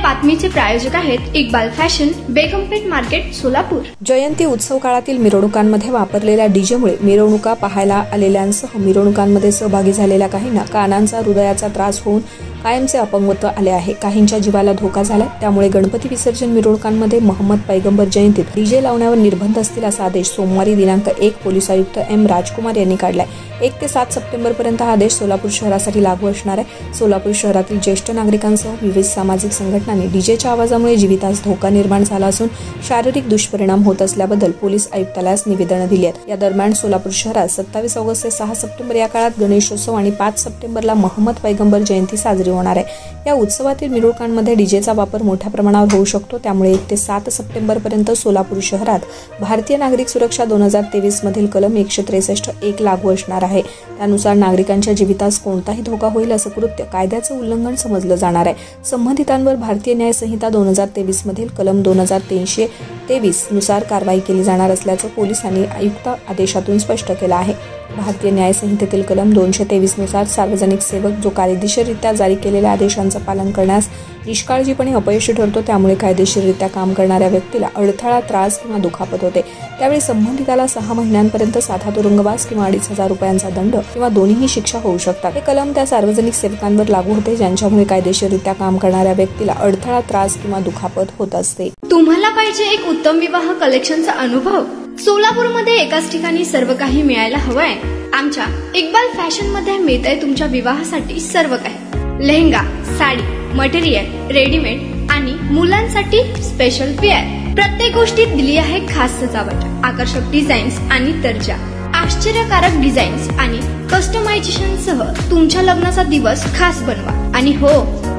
बातमीचे प्रायोजक आहेत Iqbal fashion, बेगमपेठ market, Solapur. जयंती उत्सव काळातील मिरवणुकांमध्ये वापरलेल्या डीजेमुळे मिरवणुका पाहायला आलेल्यांसह मिरवणुकांमध्ये सहभागी झालेल्या काहींना कानांचा, हृदयाचा त्रास होऊन कायमचे अपंगत्व आले आहे। काहींच्या जीवाला धोका झाला। त्यामुळे गणपती विसर्जन मिरवणुकांमध्ये मोहम्मद पैगंबर जयंतीत डीजे लावण्यावर निर्बंध असतील असा आदेश सोमवारी दिनांक 1 पोलीस आयुक्त एम राजकुमार यांनी काढलाय। 1 ते 7 सप्टेंबर पर्यंत हा आदेश सोलापूर शहरासाठी लागू असणार आहे। सोलापूर शहरातील ज्येष्ठ नागरिकांसह विविध सामाजिक संघटनांनी डीजेच्या आवाजामुळे जीवितास धोका निर्माण झाला असून शारीरिक दुष्परिणाम होत असल्याबद्दल पोलीस आयुक्तालयास निवेदन दिली आहेत। या दरम्यान सोलापूर शहरात 27 ऑगस्ट ते 6 सप्टेंबर या काळात गणेशोत्सव आणि 5 सप्टेंबरला मोहम्मद पैगंबर जयंती साजरी होणार आहे। या उत्सवातील मिरवणुकांमध्ये डीजेचा वापर मोठ्या प्रमाणावर होऊ शकतो। त्यामुळे 1 ते 7 सप्टेंबर पर्यंत सोलापूर शहरात भारतीय नागरिक सुरक्षा 2023 मधील कलम 163(1) लागू असणार आहे। त्यानुसार नागरिकांच्या जीवितास कोणताही धोका होईल असं कृत्य कायद्याचं उल्लंघन समजलं जाणार आहे। संबंधितांवर भारतीय न्याय संहिता 2023 मधील कलम 2323 नुसार कारवाई केली जाणार असल्याचं पोलिसांनी आयुक्त आदेशातून स्पष्ट केलं आहे। भारतीय न्याय संहितेतील कलम 223 नुसार सार्वजनिक सेवक जो कायदेशीररित्या जारी केलेल्या आदेशांचं पालन करण्यास निष्काळजीपणे अपयशी ठरतो, त्यामुळे कायदेशीररित्या काम करणाऱ्या व्यक्तीला अडथळा, त्रास किंवा दुखापत होते, त्यावेळी संबंधिताला 6 महिन्यांपर्यंत साधा तुरुंगवास किंवा 2,500 रुपयांचा दंड किंवा दोन्हीही शिक्षा होऊ शकतात। हे कलम त्या सार्वजनिक सेवकांवर लागू होते ज्यांच्यामुळे कायदेशीररित्या काम करणाऱ्या व्यक्तीला अडथळा, त्रास किंवा दुखापत होत असते। तुम्हाला पाहिजे एक उत्तम विवाह कलेक्शनचा अनुभव? सोलापूरमध्ये एकाच ठिकाणी सर्व काही मिळायला हवंय। आमच्या इक्बाल फॅशन मध्ये मिळतंय तुमच्या विवाहासाठी सर्व काही। लेहंगा, साडी, मटेरियल, रेडीमेड आणि मुलांसाठी स्पेशल वेअर। प्रत्येक गोष्टीत दिली आहे खास सजावट, आकर्षक डिझाईन्स आणि दर्जा, आश्चर्यकारक डिझाईन्स आणि कस्टमायझेशन सह तुमच्या लग्नाचा दिवस खास बनवा। आणि हो,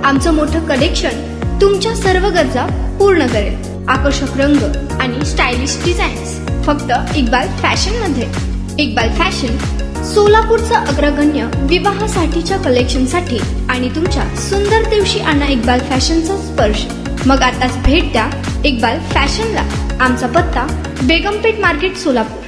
आमचं मोठं कलेक्शन तुमच्या सर्व गरजा पूर्ण करेल। आकर्षक रंग आणि स्टायलिश डिझाईन्स फक्त इक्बाल फॅशन मध्ये। इक्बाल फॅशन सोलापूरचा अग्रगण्य विवाहासाठीच्या कलेक्शनसाठी आणि तुमच्या सुंदर दिवशी आणा इक्बाल फॅशनचा स्पर्श। मग आताच भेट द्या इक्बाल फॅशनला। आमचा पत्ता बेगमपेठ मार्केट, सोलापूर।